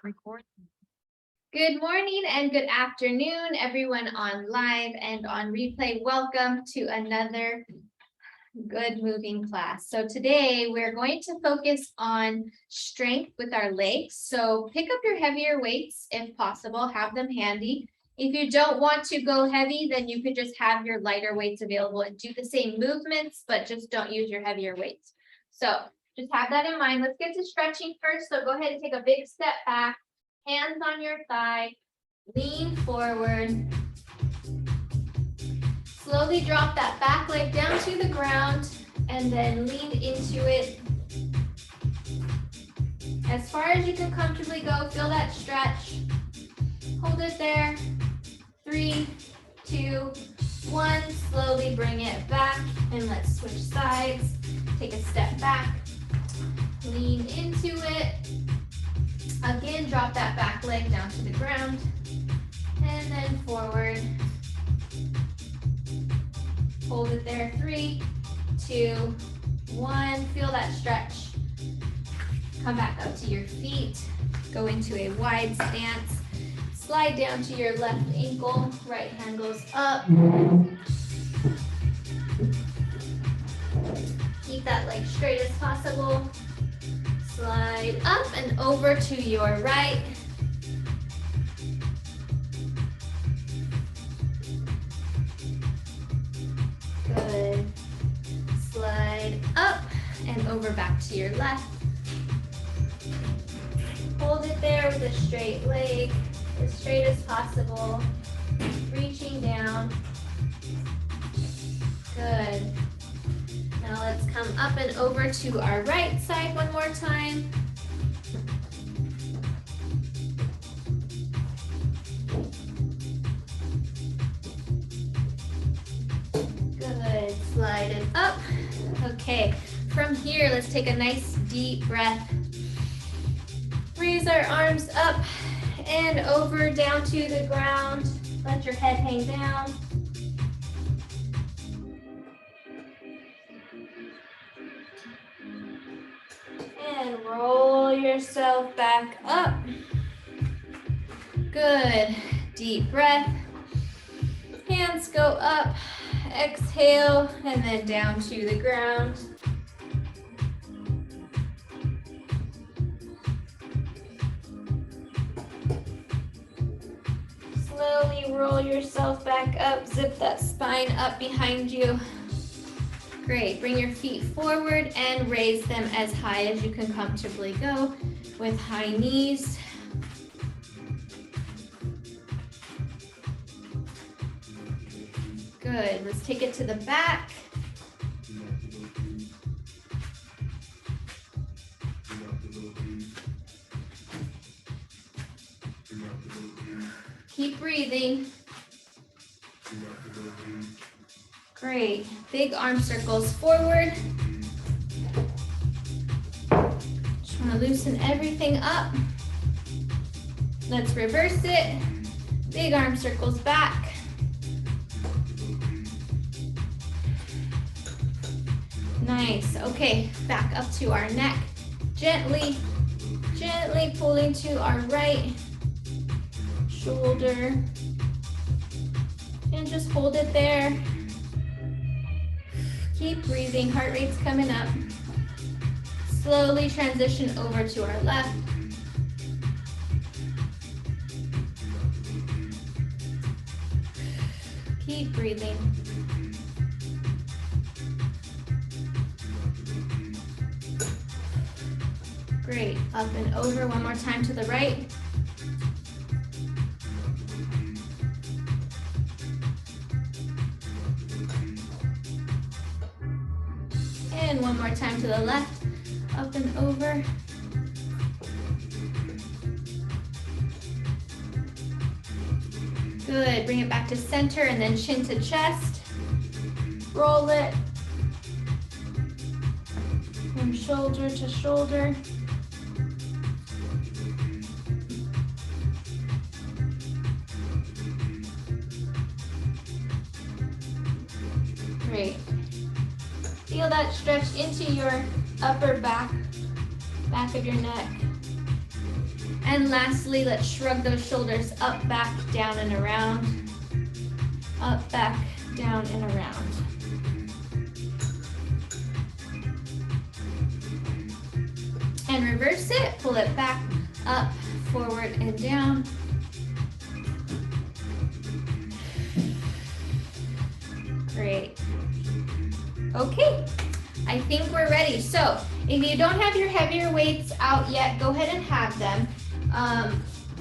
Record. Good morning and good afternoon, everyone on live and on replay. Welcome to another good moving class. So today we're going to focus on strength with our legs. So pick up your heavier weights if possible, have them handy. If you don't want to go heavy, then you could just have your lighter weights available and do the same movements, but just don't use your heavier weights. So just have that in mind. Let's get to stretching first. So go ahead and take a big step back, hands on your thigh, lean forward. Slowly drop that back leg down to the ground and then lean into it. As far as you can comfortably go, feel that stretch. Hold it there. 3, 2, 1. Slowly bring it back and let's switch sides. Take a step back, lean into it. Again, drop that back leg down to the ground and then forward. Hold it there. 3, 2, 1. Feel that stretch. Come back up to your feet. Go into a wide stance. Slide down to your left ankle. Right hand goes up. Keep that leg straight as possible. Slide up and over to your right. Good. Slide up and over back to your left. Hold it there with a straight leg, as straight as possible. Reaching down. Good. Now let's come up and over to our right side one more time. Good, slide it up. Okay, from here, let's take a nice deep breath. Raise our arms up and over down to the ground. Let your head hang down. And roll yourself back up. Good. Deep breath. Hands go up. Exhale and then down to the ground. Slowly roll yourself back up. Zip that spine up behind you. Great, bring your feet forward and raise them as high as you can comfortably go with high knees. Good, let's take it to the back. Keep breathing. Great. Big arm circles forward. Just want to loosen everything up. Let's reverse it. Big arm circles back. Nice. Okay, back up to our neck. Gently, gently pulling to our right shoulder. And just hold it there. Keep breathing, heart rate's coming up. Slowly transition over to our left. Keep breathing. Great, up and over one more time to the right. And one more time to the left, up and over. Good, bring it back to center and then chin to chest. Roll it. From shoulder to shoulder. Great. Feel that stretch into your upper back of your neck. And lastly, let's shrug those shoulders up, back, down, and around. Up, back, down, and around. And reverse it, pull it back, up, forward, and down. Great. Okay, I think we're ready. So if you don't have your heavier weights out yet, go ahead and have them.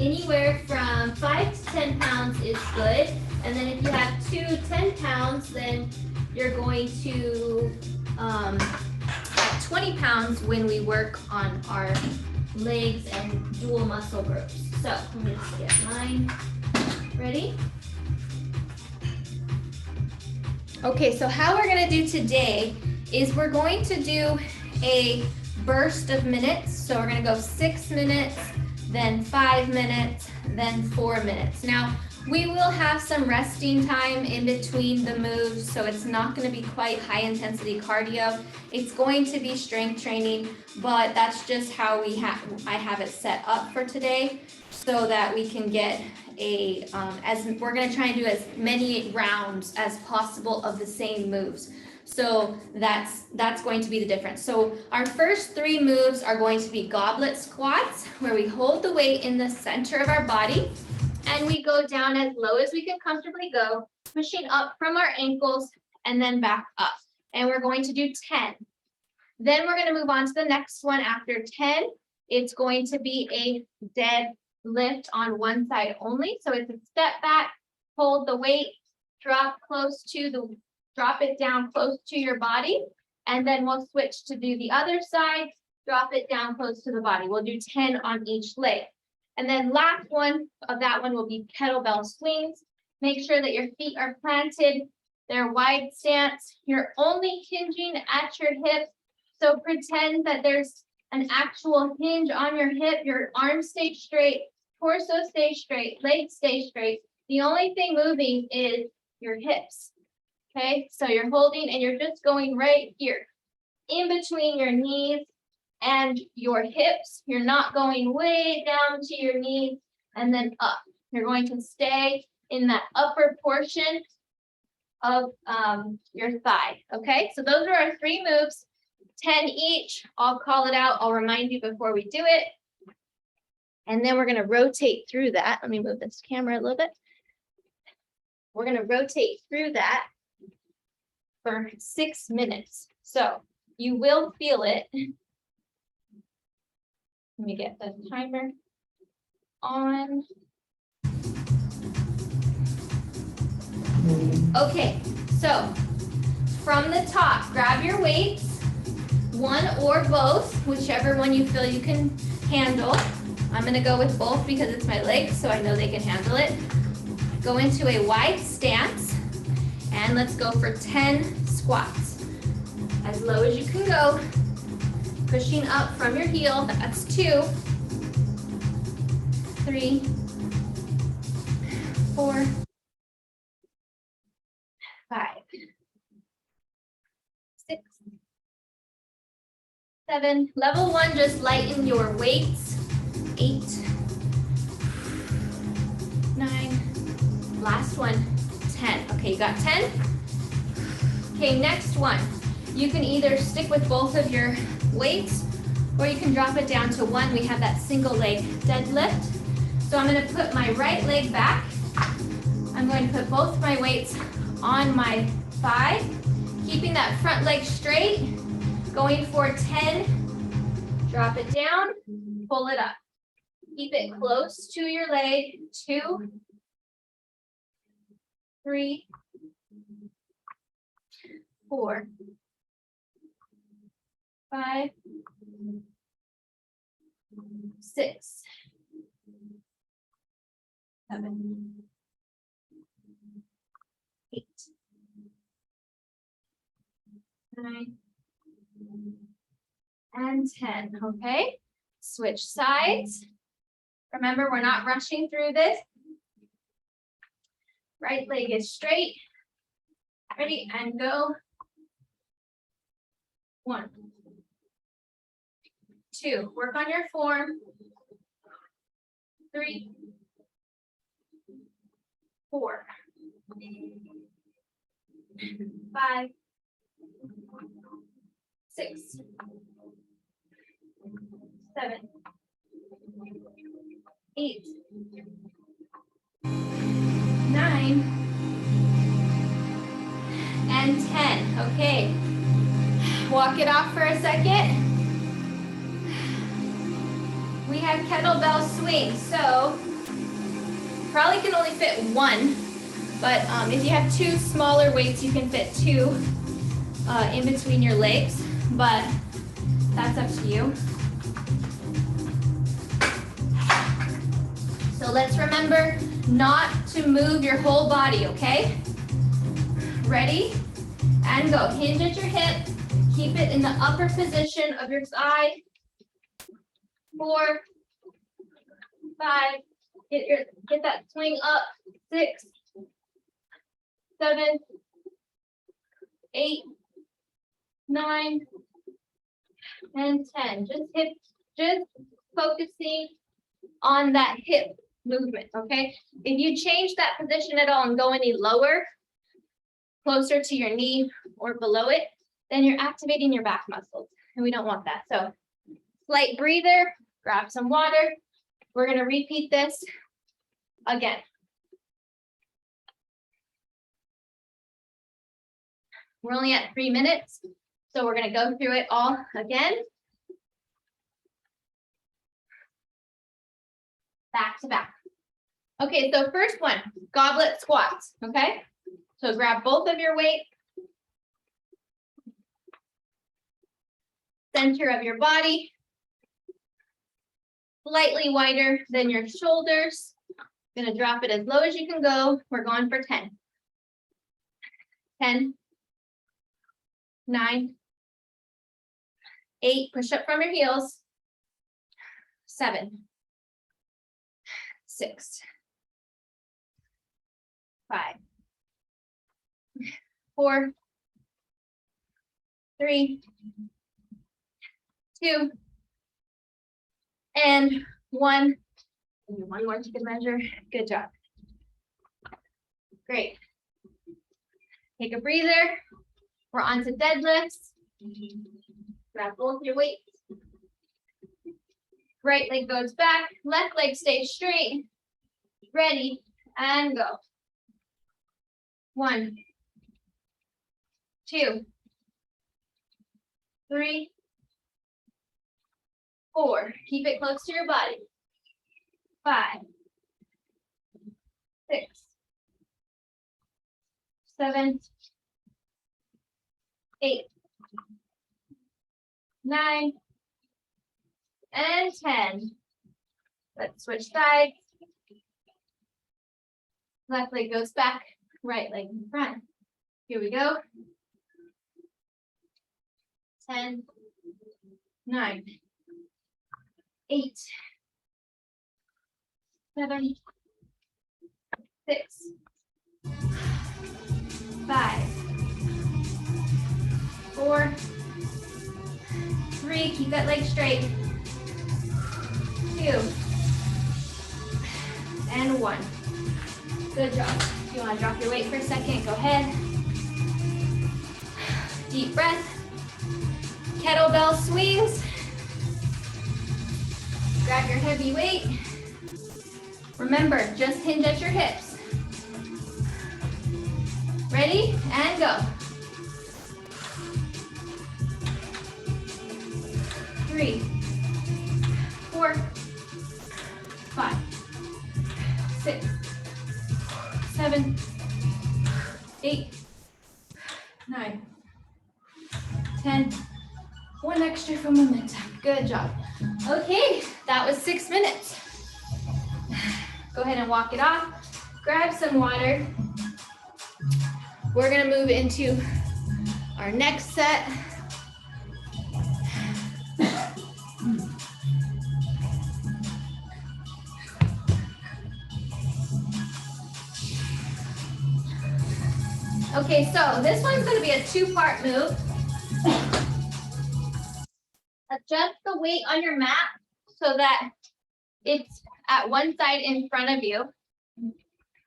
Anywhere from 5 to 10 pounds is good. And then if you have 2 10 pounds, then you're going to at 20 pounds when we work on our legs and dual muscle groups. So let me just get mine ready. Okay, so how we're gonna do today is we're going to do a burst of minutes. So we're gonna go 6 minutes, then 5 minutes, then 4 minutes. Now, we will have some resting time in between the moves, so it's not gonna be quite high intensity cardio. It's going to be strength training, but that's just how I have it set up for today so that we can get as we're gonna try and do as many rounds as possible of the same moves. So that's going to be the difference. So our first 3 moves are going to be goblet squats, where we hold the weight in the center of our body and we go down as low as we can comfortably go, pushing up from our ankles and then back up. And we're going to do 10. Then we're going to move on to the next one after 10. It's going to be a dead lift on one side only. So it's a step back, hold the weight, drop it down close to your body, and then we'll switch to do the other side, drop it down close to the body. We'll do 10 on each leg. And then last one of that one will be kettlebell swings. Make sure that your feet are planted, they're wide stance. You're only hinging at your hip. So pretend that there's an actual hinge on your hip, your arms stay straight, torso stay straight, legs stay straight. The only thing moving is your hips. Okay, so you're holding and you're just going right here in between your knees and your hips. You're not going way down to your knees and then up. You're going to stay in that upper portion of your thigh. Okay, so those are our 3 moves, 10 each. I'll call it out. I'll remind you before we do it. And then we're going to rotate through that. Let me move this camera a little bit. We're going to rotate through that for 6 minutes. So you will feel it. Let me get the timer on. Okay, so from the top, grab your weights, one or both, whichever one you feel you can handle. I'm gonna go with both because it's my legs, so I know they can handle it. Go into a wide stance, and let's go for 10 squats. As low as you can go, pushing up from your heel. That's 2, 3, 4, 5, 6, 7. Level 1, just lighten your weights. 8, 9. Last one, 10. Okay, you got 10? Okay, next one. You can either stick with both of your weights or you can drop it down to 1. We have that single leg deadlift. So I'm going to put my right leg back. I'm going to put both my weights on my thigh, keeping that front leg straight, going for 10. Drop it down, pull it up. Keep it close to your leg. 2, 3, 4, 5, 6, 7, 8, 9, and 10. Okay, switch sides. Remember, we're not rushing through this. Right leg is straight. Ready, and go. 1, 2. Work on your form. 3, 4, 5, 6, 7, 8, 9, and 10. Okay. Walk it off for a second. We have kettlebell swings, so probably can only fit one, but if you have two smaller weights, you can fit two in between your legs, but that's up to you. So let's remember not to move your whole body, okay? Ready? And go. Hinge at your hip. Keep it in the upper position of your thigh. 4, 5, get that swing up. 6, 7, 8, 9, and 10. Just focusing on that hip movement, okay? If you change that position at all and go any lower, closer to your knee or below it, then you're activating your back muscles, and we don't want that. So slight breather, grab some water. We're gonna repeat this again. We're only at 3 minutes, so we're gonna go through it all again. Back to back. Okay, so first one, goblet squats, okay? So grab both of your weight. Center of your body. Slightly wider than your shoulders. Gonna drop it as low as you can go. We're going for 10. 10, 9, 8, push up from your heels. 7, 6, 5, 4, 3, 2, and 1. One more to measure. Good job. Great. Take a breather. We're on to deadlifts. Grab both your weights. Right leg goes back. Left leg stays straight. Ready, and go. 1, 2, 3, 4. Keep it close to your body. 5, 6, 7, 8, 9, and 10. Let's switch sides. Left leg goes back, right leg in front. Here we go. 10, 9, 8, 7, 6, 5, 4, 3, keep that leg straight. 2, and 1. Good job. If you want to drop your weight for a second, go ahead. Deep breath. Kettlebell swings. Grab your heavy weight. Remember, just hinge at your hips. Ready? And go. 3, 4, 5, 6, 7, 8, 9, 10. One extra for momentum. Good job. Okay, that was 6 minutes. Go ahead and walk it off. Grab some water. We're gonna move into our next set. Okay, so this one's gonna be a 2-part move. Adjust the weight on your mat so that it's at one side in front of you.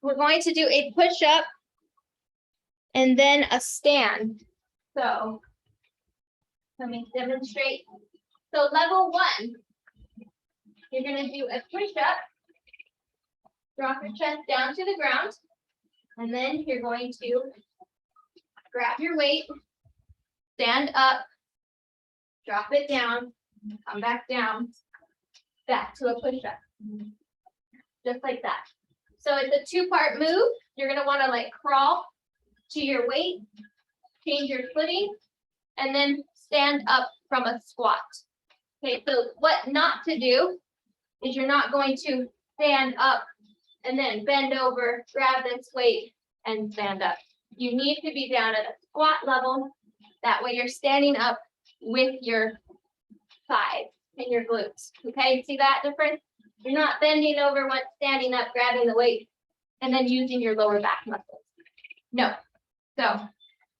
We're going to do a push-up and then a stand. So let me demonstrate. So level 1, you're going to do a push-up, drop your chest down to the ground, and then you're going to grab your weight, stand up, drop it down, come back down, back to a push-up. Just like that. So it's a 2-part move. You're gonna wanna like crawl to your weight, change your footing, and then stand up from a squat. Okay, so what not to do is you're not going to stand up and then bend over, grab this weight, and stand up. You need to be down at a squat level. That way you're standing up with your thighs and your glutes. Okay, see that difference? You're not bending over once standing up, grabbing the weight, and then using your lower back muscles. No. So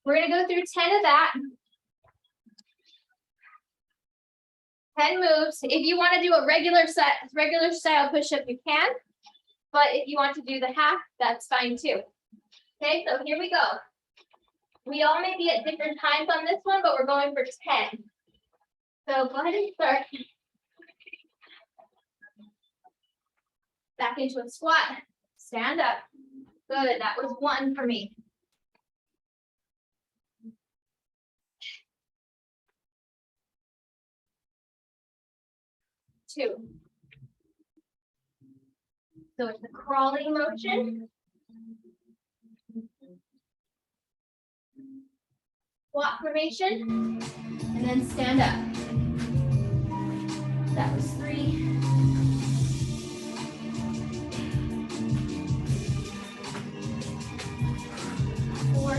we're gonna go through 10 of that. 10 moves. If you want to do a regular style push-up, you can. But if you want to do the half, that's fine too. Okay, so here we go. We all may be at different times on this one, but we're going for 10. So go ahead and start. Back into a squat, stand up. Good, that was 1 for me. 2. So it's a crawling motion. Squat formation, and then stand up. That was 3. 4.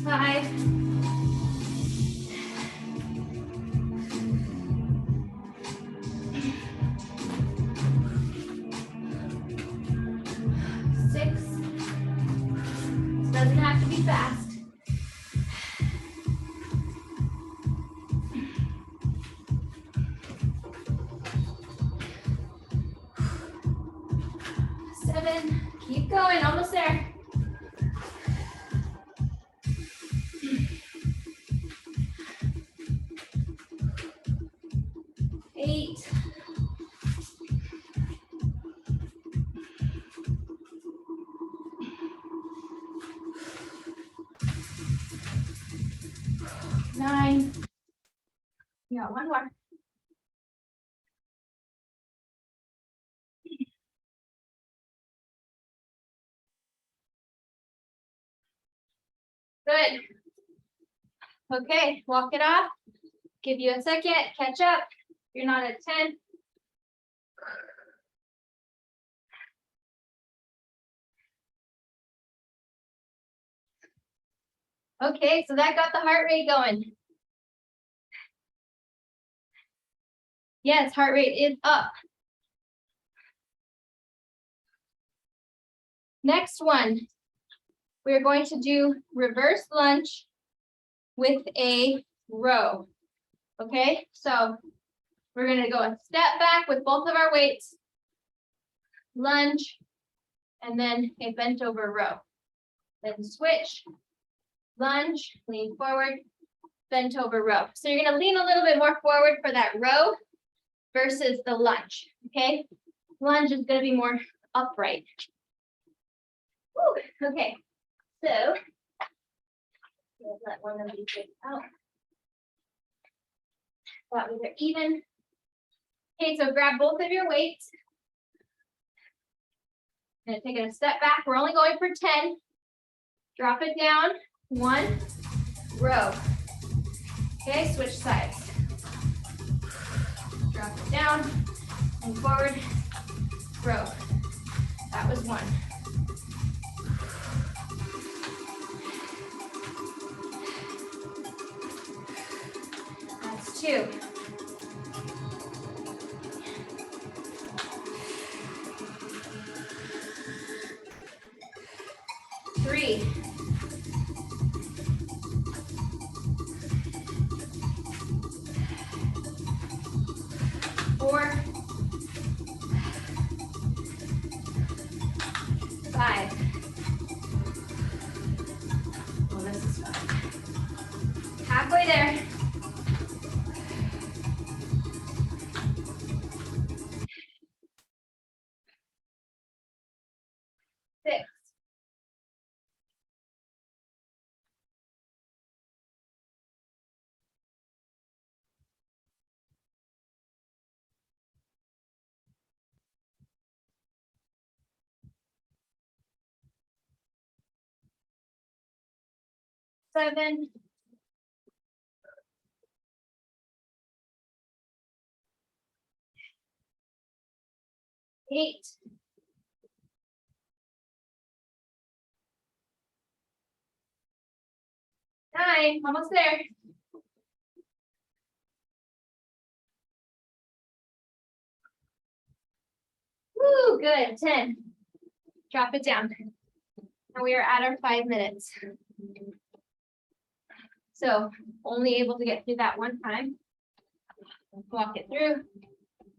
5. 6. Doesn't have to be fast. 7. Keep going, almost there. 8. 9. You got 1 more. 'Good. Okay, walk it off. Give you a second, catch up. You're not at 10. Okay, so that got the heart rate going. Yes, heart rate is up. Next one, we're going to do reverse lunge with a row. Okay, so we're gonna go a step back with both of our weights, lunge, and then a bent over row. Then switch, lunge, lean forward, bent over row. So you're gonna lean a little bit more forward for that row versus the lunge, okay? Lunge is gonna be more upright. Whew, okay, so we'll let one of these things out. That way they're even. Okay, so grab both of your weights. And take it a step back. We're only going for 10. Drop it down. 1, row. Okay, switch sides. Drop it down and forward, row. That was 1. That's 2. 3, 4, 5. Well, this is fun. Halfway there. 6. 7. 8. 9, almost there. Woo, good. 10. Drop it down. And we are at our 5 minutes. So only able to get through that one time. Walk it through.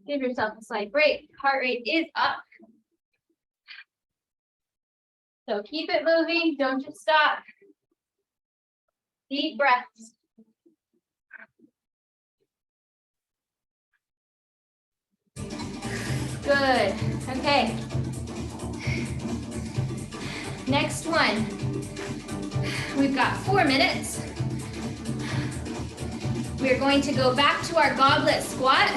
Give yourself a slight break. Heart rate is up. So keep it moving. Don't just stop. Deep breaths. Good. Okay. Next one. We've got 4 minutes. We're going to go back to our goblet squat.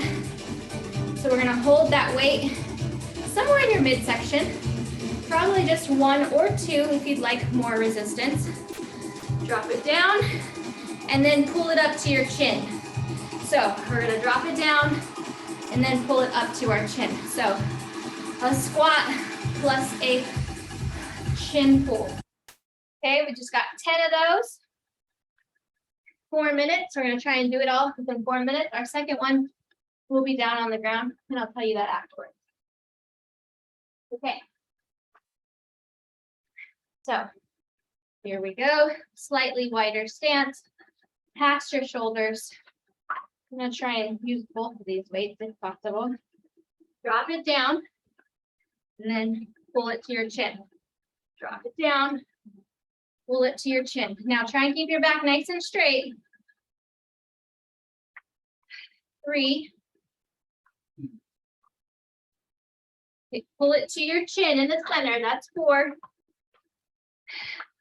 So we're going to hold that weight somewhere in your midsection. Probably just 1 or 2 if you'd like more resistance. Drop it down and then pull it up to your chin. So we're going to drop it down and then pull it up to our chin. So a squat plus a chin pull. Okay, we just got 10 of those. 4 minutes. We're going to try and do it all within 4 minutes. Our second one will be down on the ground, and I'll tell you that afterwards. Okay. So here we go. Slightly wider stance. Past your shoulders. I'm going to try and use both of these weights if possible. Drop it down, and then pull it to your chin. Drop it down, pull it to your chin. Now try and keep your back nice and straight. 3. Okay, pull it to your chin in the center. That's 4.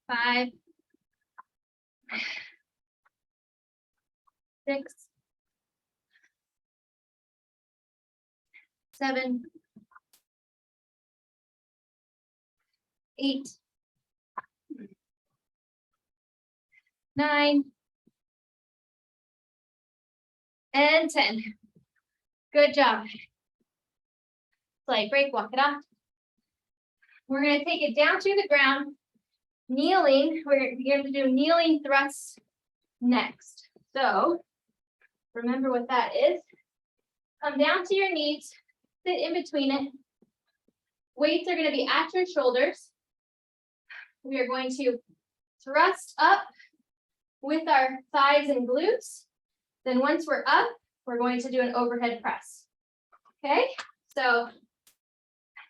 5. 6. 7. 8. 9. And 10. Good job. Slight break, walk it off. We're going to take it down to the ground. Kneeling, we're going to do kneeling thrusts next. So remember what that is. Come down to your knees, sit in between it. Weights are going to be at your shoulders. We are going to thrust up with our thighs and glutes. Then once we're up, we're going to do an overhead press. Okay, so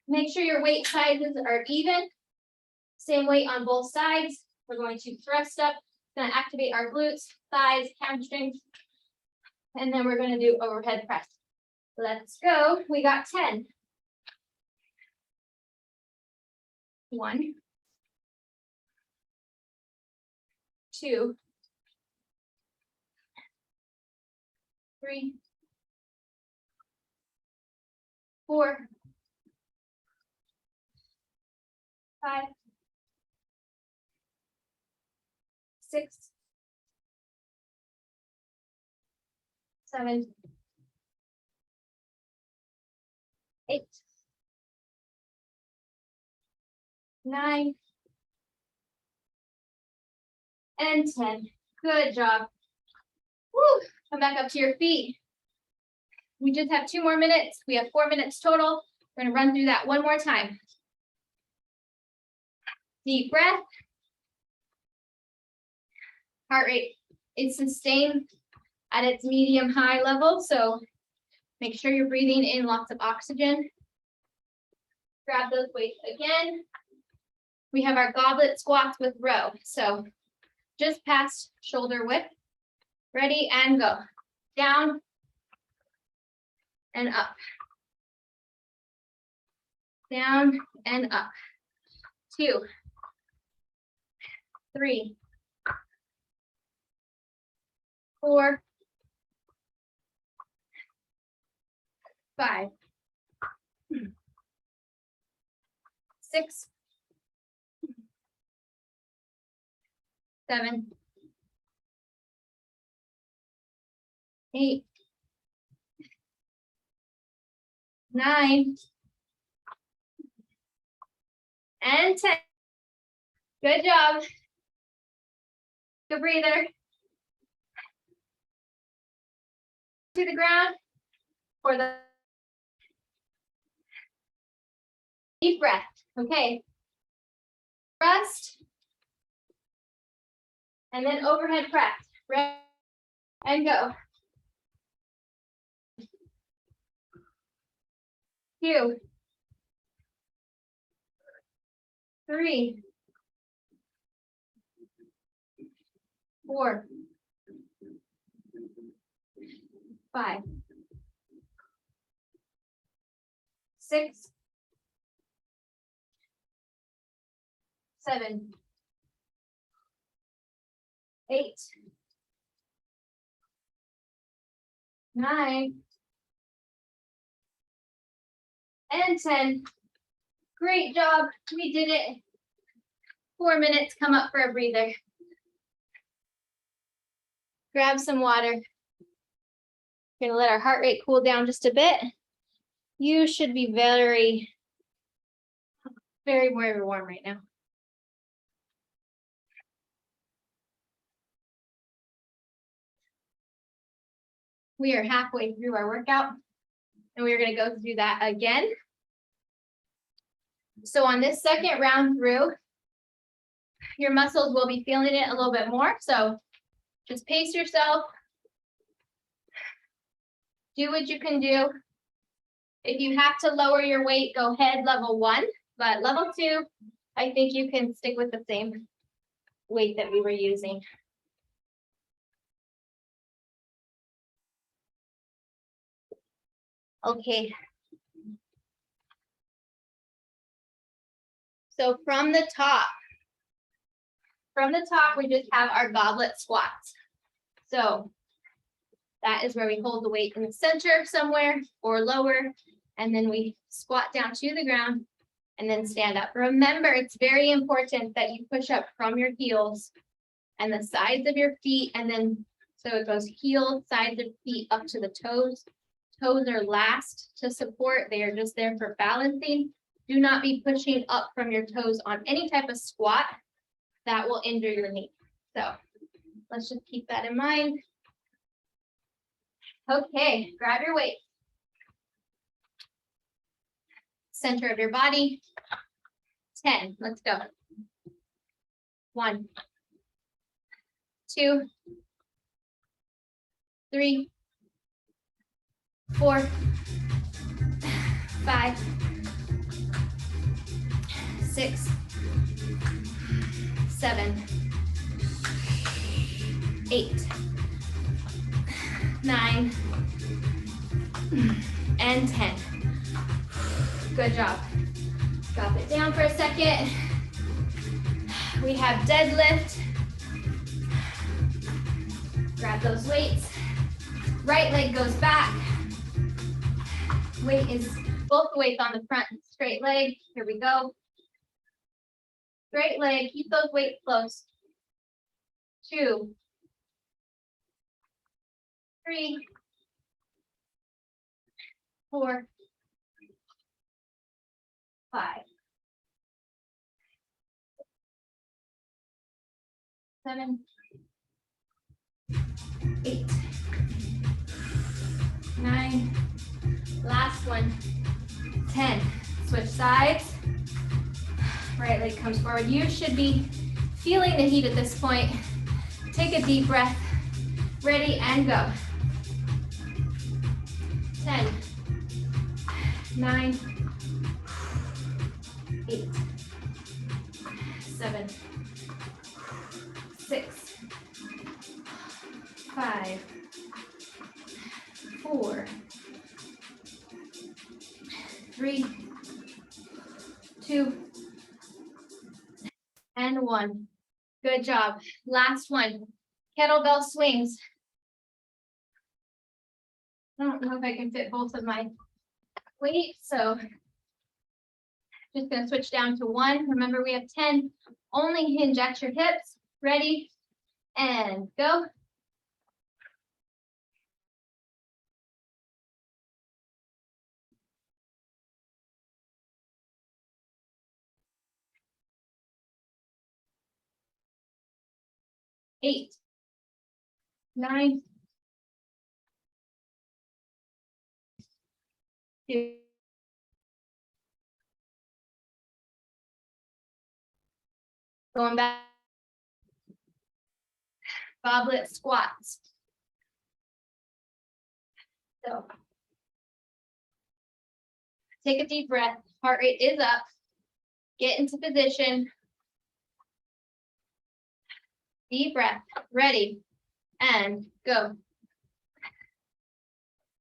make sure your weight sizes are even. Same weight on both sides. We're going to thrust up, going to activate our glutes, thighs, hamstrings, and then we're going to do overhead press. Let's go. We got 10. 1, 2, 3, 4, 5, 6, 7, 8, 9, and 10. Good job. Woo. Come back up to your feet. We just have 2 more minutes. We have 4 minutes total. We're going to run through that one more time. Deep breath. heart rate is sustained at its medium high level. So make sure you're breathing in lots of oxygen. Grab those weights again. We have our goblet squats with row. So just past shoulder width. Ready and go. Down and up. Down and up. 2, 3, 4, 5, 6, 7, 8, 9, and 10. Good job. Good breather. To the ground for the deep breath. Okay. Rest. And then overhead press. Rest and go. 2, 3, 4, 5, 6, 7, 8, 9, and 10. Great job. We did it. 4 minutes. Come up for a breather. Grab some water. We're gonna let our heart rate cool down just a bit. You should be very, very, very warm right now. We are halfway through our workout, and we're gonna go through that again. So on this second round through, your muscles will be feeling it a little bit more. So just pace yourself. Do what you can do. If you have to lower your weight, go ahead, level 1. But level 2, I think you can stick with the same weight that we were using. Okay. So from the top, we just have our goblet squats. So that is where we hold the weight in the center somewhere or lower, and then we squat down to the ground and then stand up. Remember, it's very important that you push up from your heels and the sides of your feet, and then so it goes heel, sides of feet up to the toes. Toes are last to support. They are just there for balancing. Do not be pushing up from your toes on any type of squat. That will injure your knee. So let's just keep that in mind. Okay, grab your weight. Center of your body. 10, let's go. 1, 2, 3, 4, 5, 6, 7, 8, 9, and 10. Good job. Drop it down for a second. We have deadlift. Grab those weights. Right leg goes back. Weight is both the weights on the front. Straight leg. Here we go. Straight leg. Keep those weights close. 2, 3, 4, 5, 7, 8, 9. Last one. 10. Switch sides. Right leg comes forward. You should be feeling the heat at this point. Take a deep breath. Ready and go. 10, 9, 8, 7, 6, 5, 4, 3, 2, and 1. Good job. Last one. Kettlebell swings. I don't know if I can fit both of my weights, so just gonna switch down to 1. Remember, we have 10. Only hinge at your hips. Ready, and go. Eight, 9, 2. Going back. Goblet squats. So take a deep breath. Heart rate is up. Get into position. Deep breath. Ready, and go.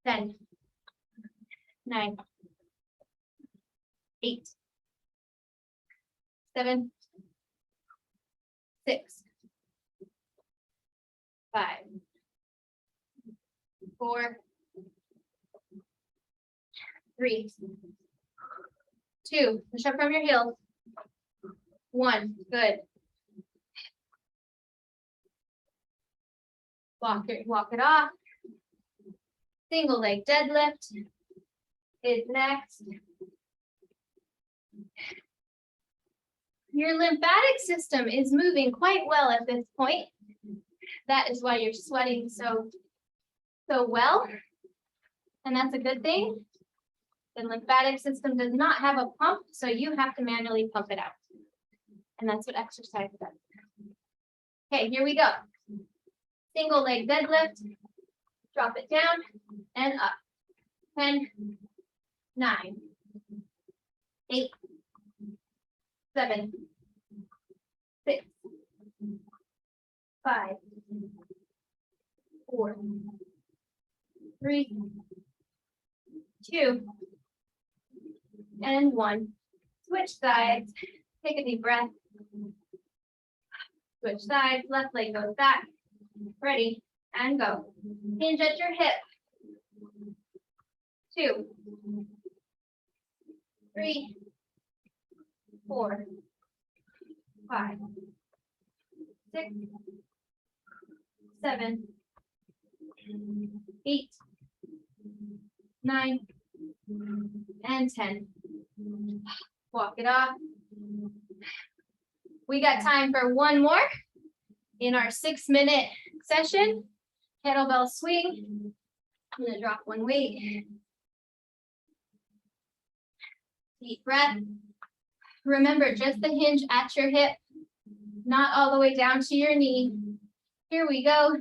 10, 9, 8, 7, 6, 5, 4, 3, 2. Push up from your heels. 1. Good. Walk it off. Single leg deadlift is next. Your lymphatic system is moving quite well at this point. That is why you're sweating so well. And that's a good thing. The lymphatic system does not have a pump, so you have to manually pump it out. And that's what exercise does. Okay, here we go. Single leg deadlift. Drop it down and up. 10, 9, 8, 7, 6, 5, 4, 3, 2, and 1. Switch sides. Take a deep breath. Switch sides. Left leg goes back. Ready, and go. Hinge at your hip. 2, 3, 4, 5, 6, 7, 8, 9, and 10. Walk it off. We got time for one more in our 6-minute session. Kettlebell swing. I'm gonna drop one weight. Deep breath. Remember, just the hinge at your hip, not all the way down to your knee. Here we go.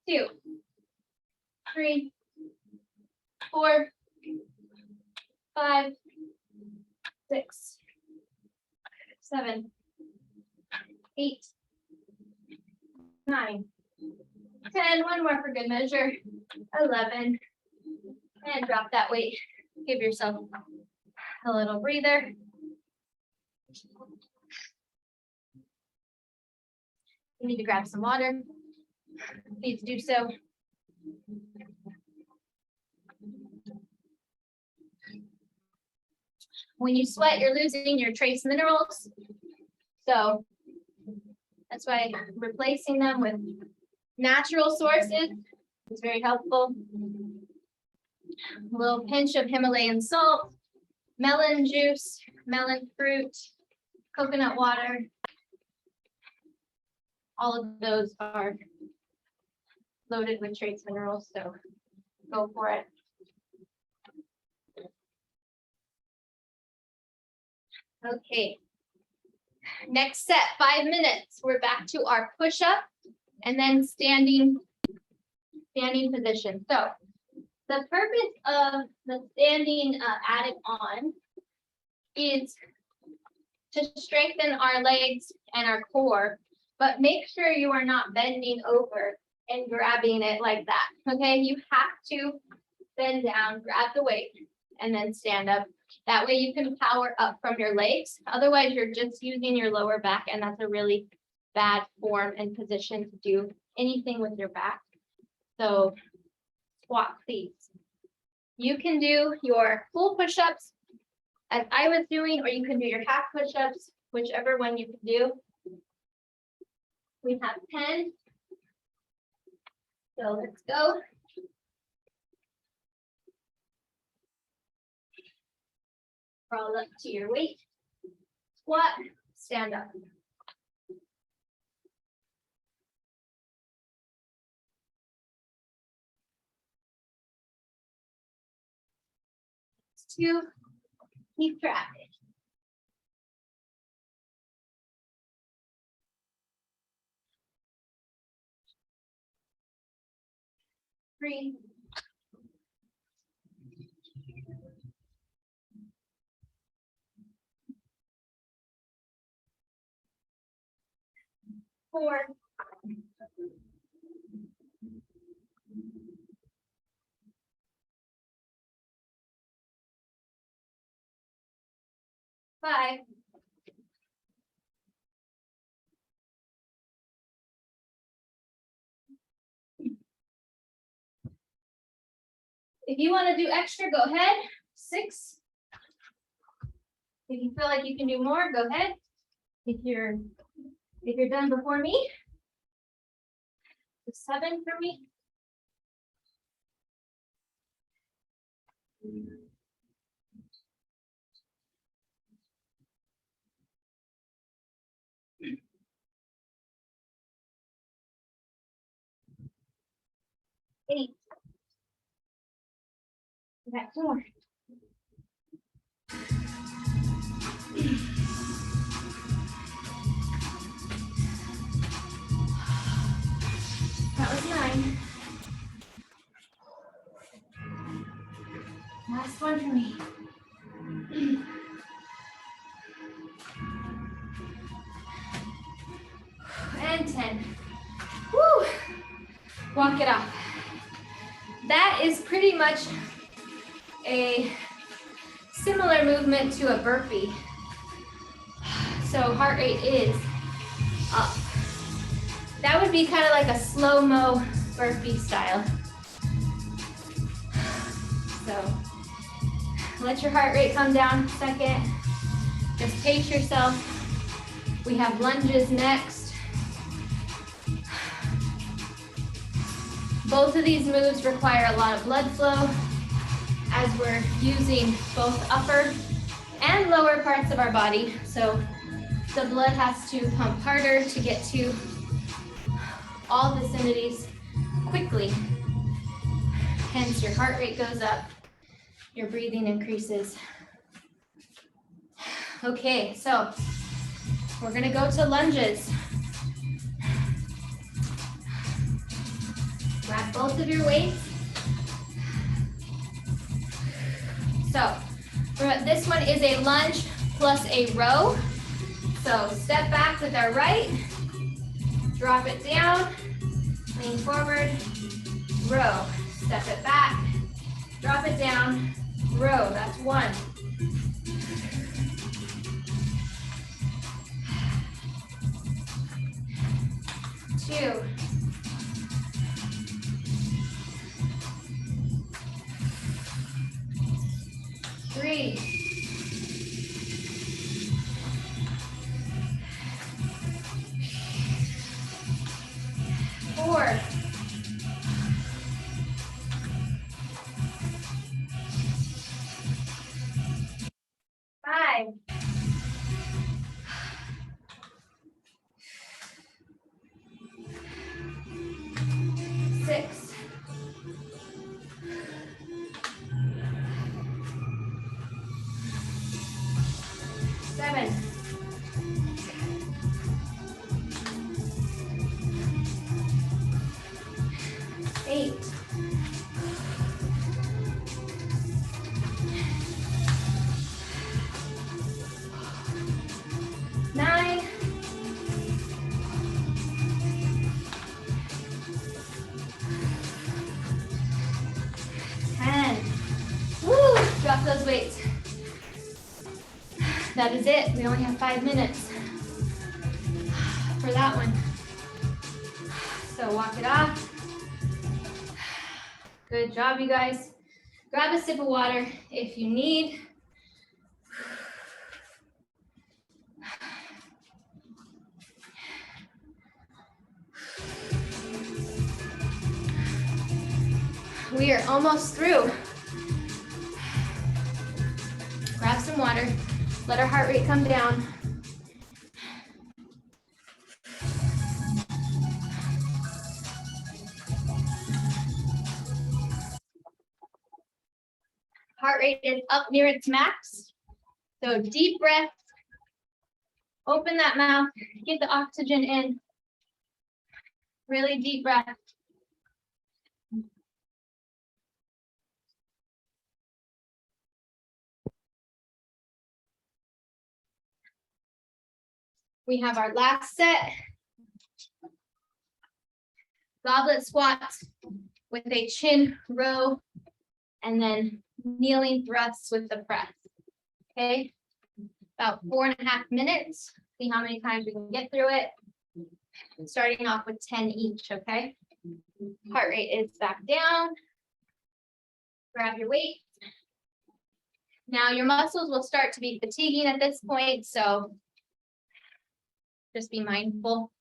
2, 3, 4, 5, 6, 7, 8, 9, 10. One more for good measure. 11. And drop that weight. Give yourself a little breather. You need to grab some water. Please do so. When you sweat, you're losing your trace minerals. So that's why replacing them with natural sources is very helpful. A little pinch of Himalayan salt, melon juice, melon fruit, coconut water. All of those are loaded with trace minerals, so go for it. Okay. Next set, 5 minutes. We're back to our push-up and then standing position. So the purpose of the standing added on is to strengthen our legs and our core, but make sure you are not bending over and grabbing it like that. Okay, you have to bend down, grab the weight, and then stand up. That way you can power up from your legs. Otherwise, you're just using your lower back, and that's a really bad form and position to do anything with your back. So squat, please. You can do your full push-ups as I was doing, or you can do your half push-ups, whichever one you can do. We have 10. So let's go. Crawl up to your weight. Squat, stand up. 2, keep track. 3, 4, 5, 6. If you want to do extra, go ahead. 6. If you feel like you can do more, go ahead. If you're done before me, 7 for me. 8. We got 2 more. That was 9. Last one for me. And 10. Woo! Walk it off. That is pretty much a similar movement to a burpee. So heart rate is up. That would be kind of like a slow-mo burpee style. So let your heart rate come down a second. Just pace yourself. We have lunges next. Both of these moves require a lot of blood flow as we're using both upper and lower parts of our body. So the blood has to pump harder to get to all vicinities quickly. Hence your heart rate goes up, your breathing increases. Okay, so we're gonna go to lunges. Grab both of your weights. So this one is a lunge plus a row. So step back with our right, drop it down, lean forward, row. Step it back, drop it down, row. That's 1. 2. 3. 4. 5. 6. 7. That is it. We only have 5 minutes for that one. So walk it off. Good job, you guys. Grab a sip of water if you need. We are almost through. Grab some water. Let our heart rate come down. Heart rate is up near its max. So deep breath. Open that mouth. Get the oxygen in. Really deep breath. We have our last set. Goblet squats with a chin row and then kneeling thrusts with the press. Okay, about 4.5 minutes. See how many times we can get through it. Starting off with 10 each, okay? Heart rate is back down. Grab your weight. Now your muscles will start to be fatiguing at this point, so just be mindful.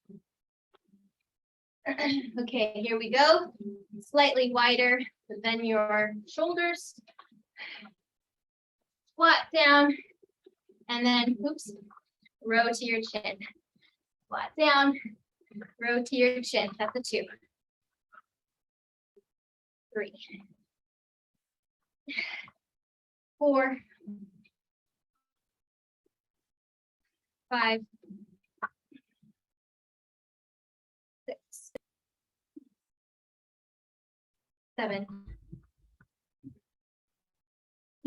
Okay, here we go. Slightly wider than your shoulders. Squat down, and then, oops, row to your chin. Squat down, row to your chin. That's a 2. 3. 4. 5. 6. 7.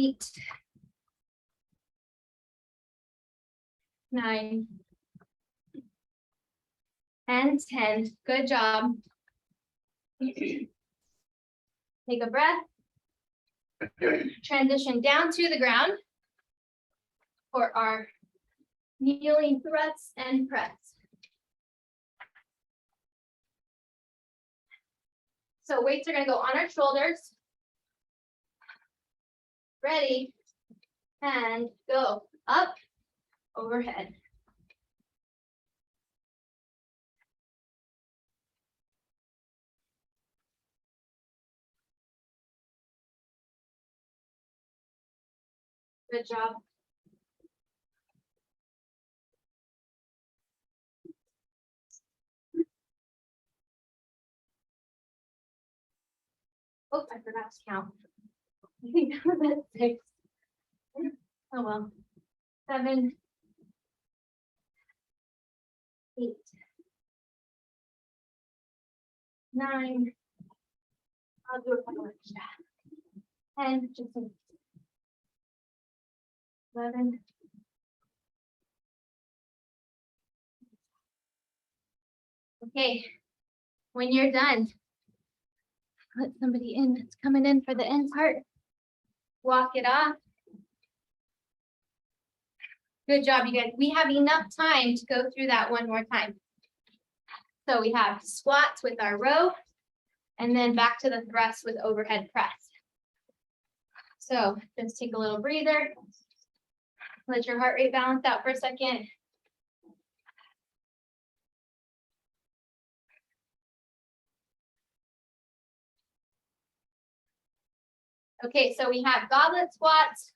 8. 9. And 10. Good job. Take a breath. Transition down to the ground for our kneeling thrusts and press. So weights are going to go on our shoulders. Ready, and go up, overhead. Good job. Oh, I forgot to count. I think that was at 6. Oh well. 7, 8, 9. I'll do a couple extra. 10, just 11. Okay, when you're done, let somebody in that's coming in for the end part. Walk it off. Good job, you guys. We have enough time to go through that one more time. So we have squats with our row, and then back to the thrust with overhead press. So just take a little breather. Let your heart rate balance out for a second. Okay, so we have goblet squats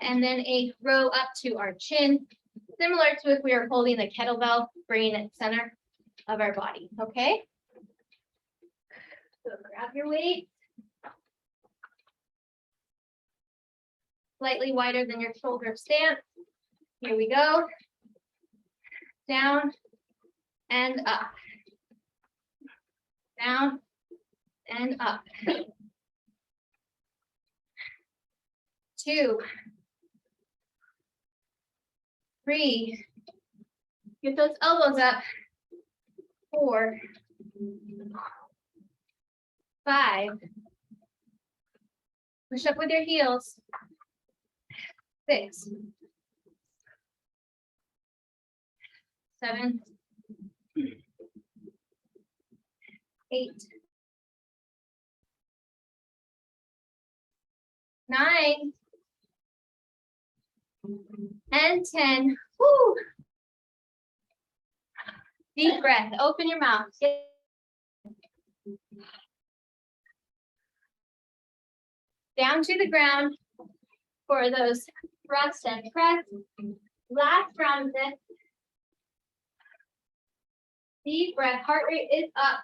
and then a row up to our chin, similar to if we were holding the kettlebell, bringing it center of our body, okay? So grab your weight. Slightly wider than your shoulder stance. Here we go. Down and up. Down and up. 2. 3. Get those elbows up. 4. 5. Push up with your heels. 6. 7, 8, 9, and 10. Woo. Deep breath, open your mouth. Down to the ground for those thrusts and press. Last round of this. Deep breath, heart rate is up.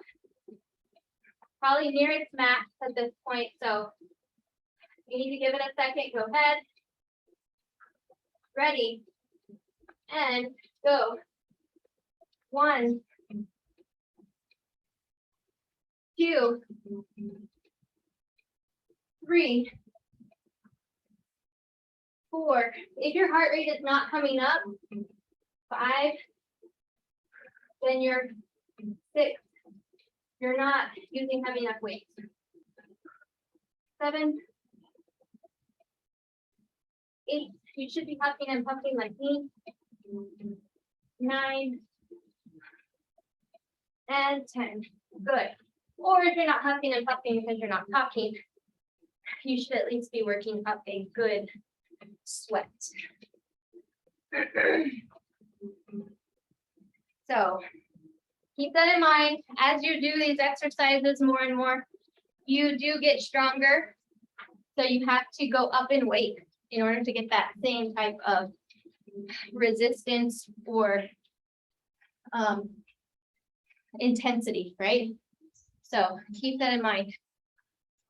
Probably near its max at this point, so you need to give it a second. Go ahead. Ready. And go. 1, 2, 3, 4. If your heart rate is not coming up, 5, then you're 6. You're not using heavy enough weight. 7, 8. You should be huffing and puffing like me. 9, and 10. Good. Or if you're not huffing and puffing because you're not talking, you should at least be working up a good sweat. So keep that in mind as you do these exercises more and more. You do get stronger, so you have to go up in weight in order to get that same type of resistance or intensity, right? So keep that in mind.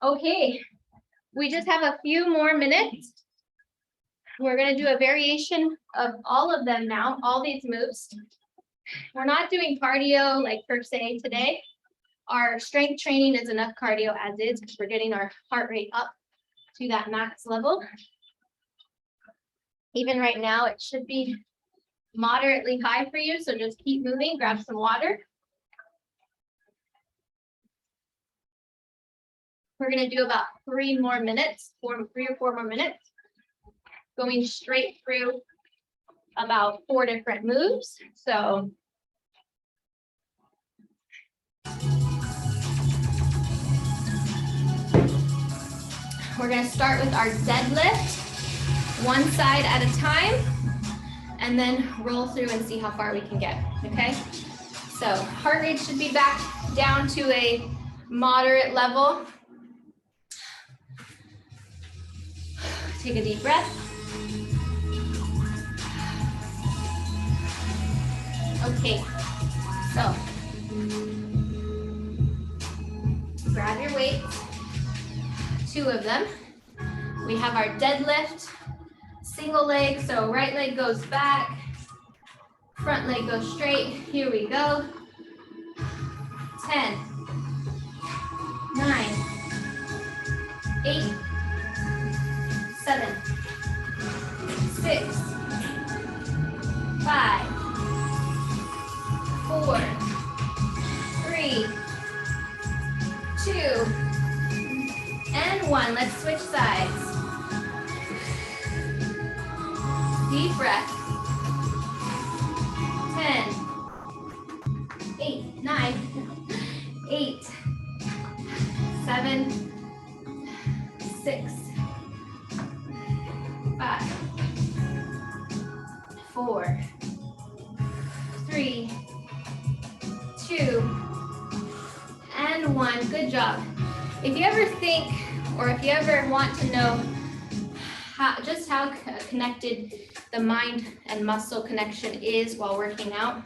Okay, we just have a few more minutes. We're going to do a variation of all of them now, all these moves. We're not doing cardio like per se today. Our strength training is enough cardio as is because we're getting our heart rate up to that max level. Even right now, it should be moderately high for you, so just keep moving, grab some water. We're going to do about 3 more minutes, 3 or 4 more minutes, going straight through about 4 different moves. So we're going to start with our deadlift, one side at a time, and then roll through and see how far we can get, okay? So heart rate should be back down to a moderate level. Take a deep breath. Okay, so grab your weights, 2 of them. We have our deadlift, single leg, so right leg goes back, front leg goes straight. Here we go. 10, 9, 8, 7, 6, 5, 4, 3, 2, and 1. Let's switch sides. Deep breath. 10, 8, 9, 8, 7, 6, 5, 4, 3, 2, and 1. Good job. If you ever think, or if you ever want to know just how connected the mind and muscle connection is while working out,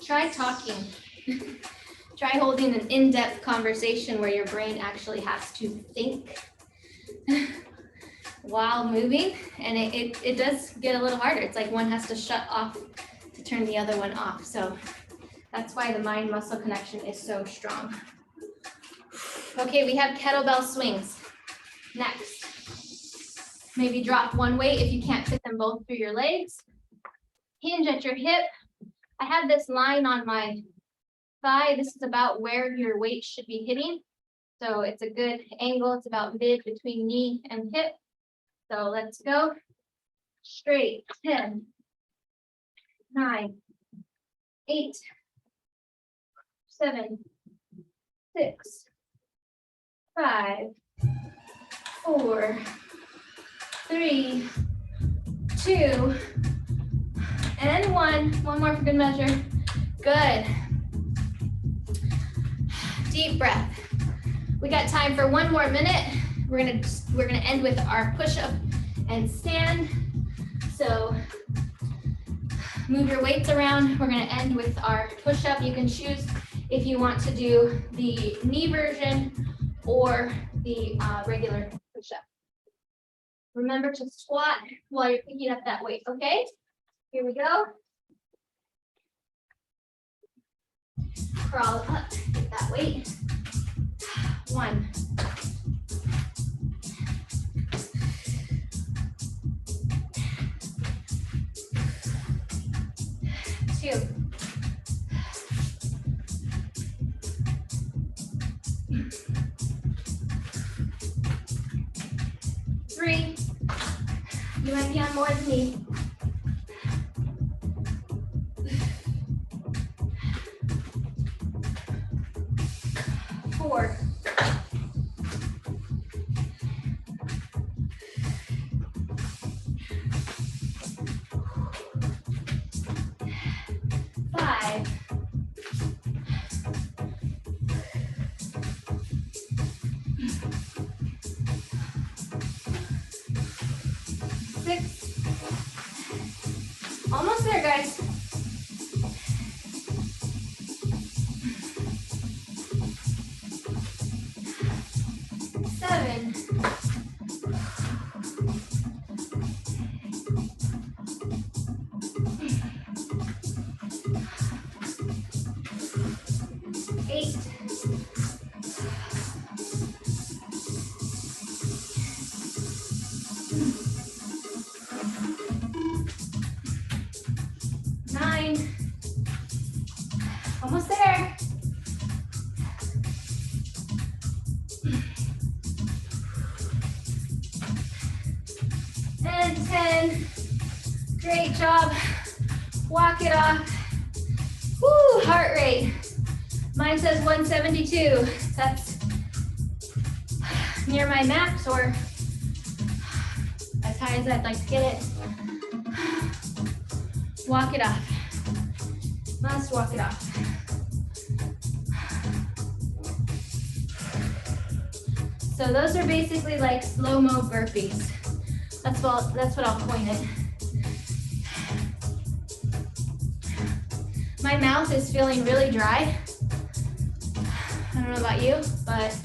try talking. Try holding an in-depth conversation where your brain actually has to think while moving, and it does get a little harder. It's like one has to shut off to turn the other one off. So that's why the mind-muscle connection is so strong. Okay, we have kettlebell swings. Next, maybe drop one weight if you can't fit them both through your legs. Hinge at your hip. I have this line on my thigh. This is about where your weight should be hitting. So it's a good angle. It's about mid between knee and hip. So let's go. Straight, 10, 9, 8, 7, 6, 5, 4, 3, 2, and 1. One more for good measure. Good. Deep breath. We got time for one more minute. We're gonna end with our push-up and stand. So move your weights around. We're gonna end with our push-up. You can choose if you want to do the knee version or the regular push-up. Remember to squat while you're picking up that weight, okay? Here we go. Crawl up, get that weight. 1. 2. 3. You might be on more than me. 4. 5. 6. Almost there, guys. 7. 8. 9. Almost there. 10. Great job. Walk it off. Woo, heart rate. Mine says 172. That's near my max or as high as I'd like to get it. Walk it off. Must walk it off. So those are basically like slow-mo burpees. That's what I'll coin it. My mouth is feeling really dry. I don't know about you, but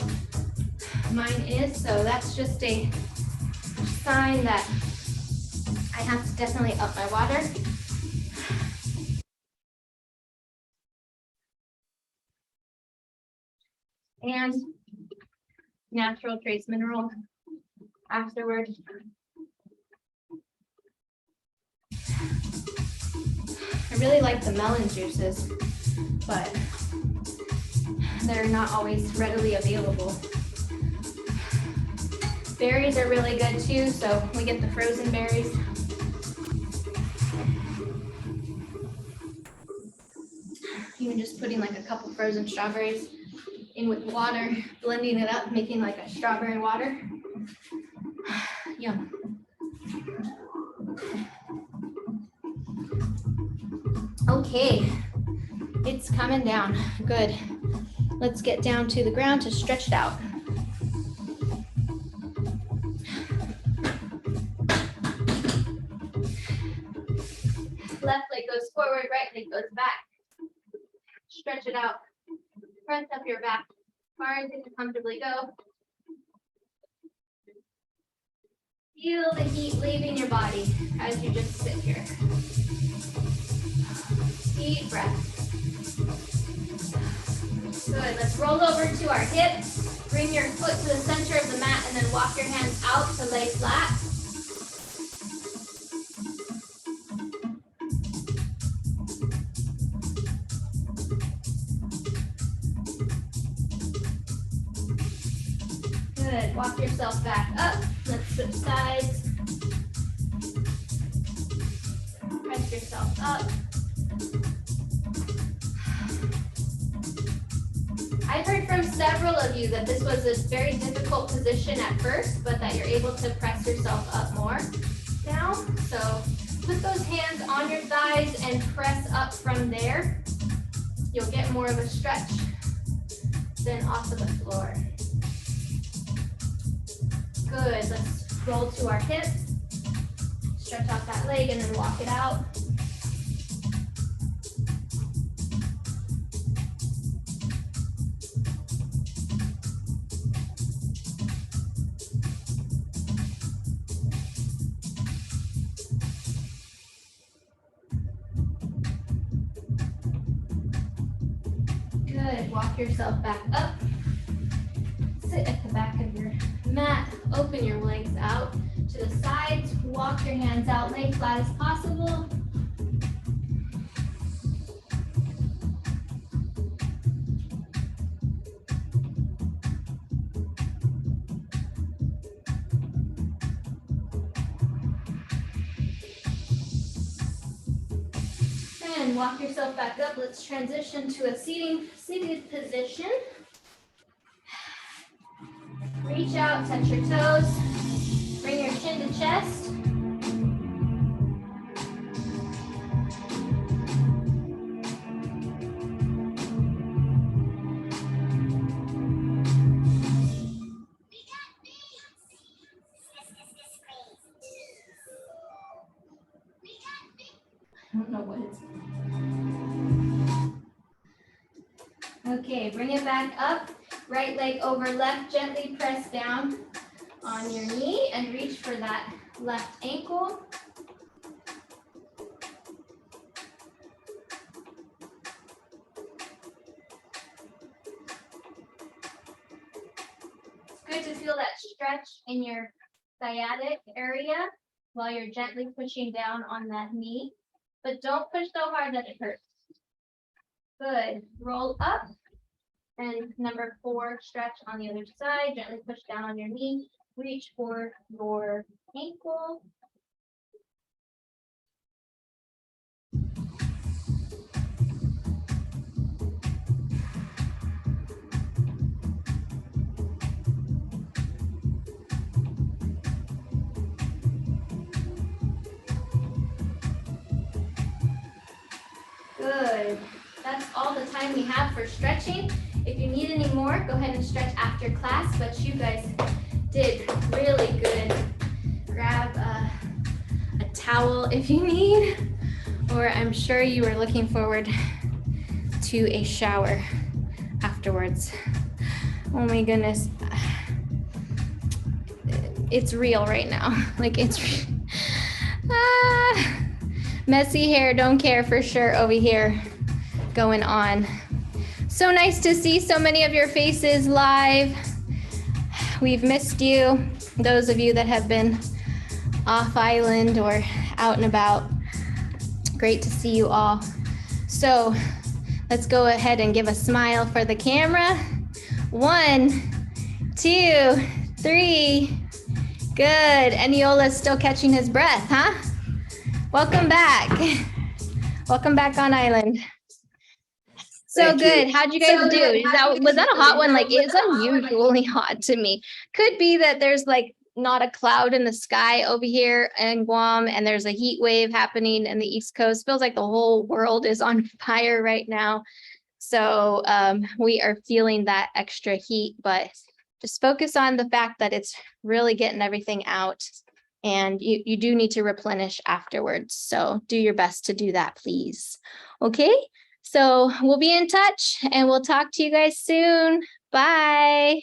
mine is, so that's just a sign that I have to definitely up my water. And natural trace mineral afterward. I really like the melon juices, but they're not always readily available. Berries are really good too, so we get the frozen berries. Even just putting like a couple frozen strawberries in with water, blending it up, making like a strawberry water. Yum. Okay, it's coming down. Good. Let's get down to the ground to stretch it out. Left leg goes forward, right leg goes back. Stretch it out. Press up your back as far as you can comfortably go. Feel the heat leaving your body as you just sit here. Deep breath. Good. Let's roll over to our hips. Bring your foot to the center of the mat and then walk your hands out to lay flat. Good. Walk yourself back up. Let's switch sides. Press yourself up. I've heard from several of you that this was a very difficult position at first, but that you're able to press yourself up more now. So put those hands on your thighs and press up from there. You'll get more of a stretch than off of the floor. Good, let's roll to our hips. Stretch out that leg and then walk it out. Good, walk yourself back up. Sit at the back of your mat, open your legs out to the sides, walk your hands out, lay flat as possible. And walk yourself back up. Let's transition to a seated position. Reach out, touch your toes. Bring your chin to chest. I don't know what it's. Okay, bring it back up. Right leg over left, gently press down on your knee and reach for that left ankle. It's good to feel that stretch in your sciatic area while you're gently pushing down on that knee, but don't push so hard that it hurts. Good, roll up. And number 4, stretch on the other side, gently push down on your knee, reach for your ankle. Good. That's all the time we have for stretching. If you need any more, go ahead and stretch after class, but you guys did really good. Grab a towel if you need, or I'm sure you are looking forward to a shower afterwards. Oh my goodness. It's real right now. Like it's messy hair, don't care for sure over here going on. So nice to see so many of your faces live. We've missed you. Those of you that have been off island or out and about, great to see you all. So let's go ahead and give a smile for the camera. 1, 2, 3. Good. Eniola's still catching his breath, huh? Welcome back. Welcome back on island. So good. How'd you guys do? Was that a hot one? Like, it's unusually hot to me. Could be that there's like not a cloud in the sky over here in Guam, and there's a heat wave happening in the East Coast. Feels like the whole world is on fire right now. So we are feeling that extra heat, but just focus on the fact that it's really getting everything out, and you do need to replenish afterwards. So do your best to do that, please. Okay. So we'll be in touch and we'll talk to you guys soon. Bye.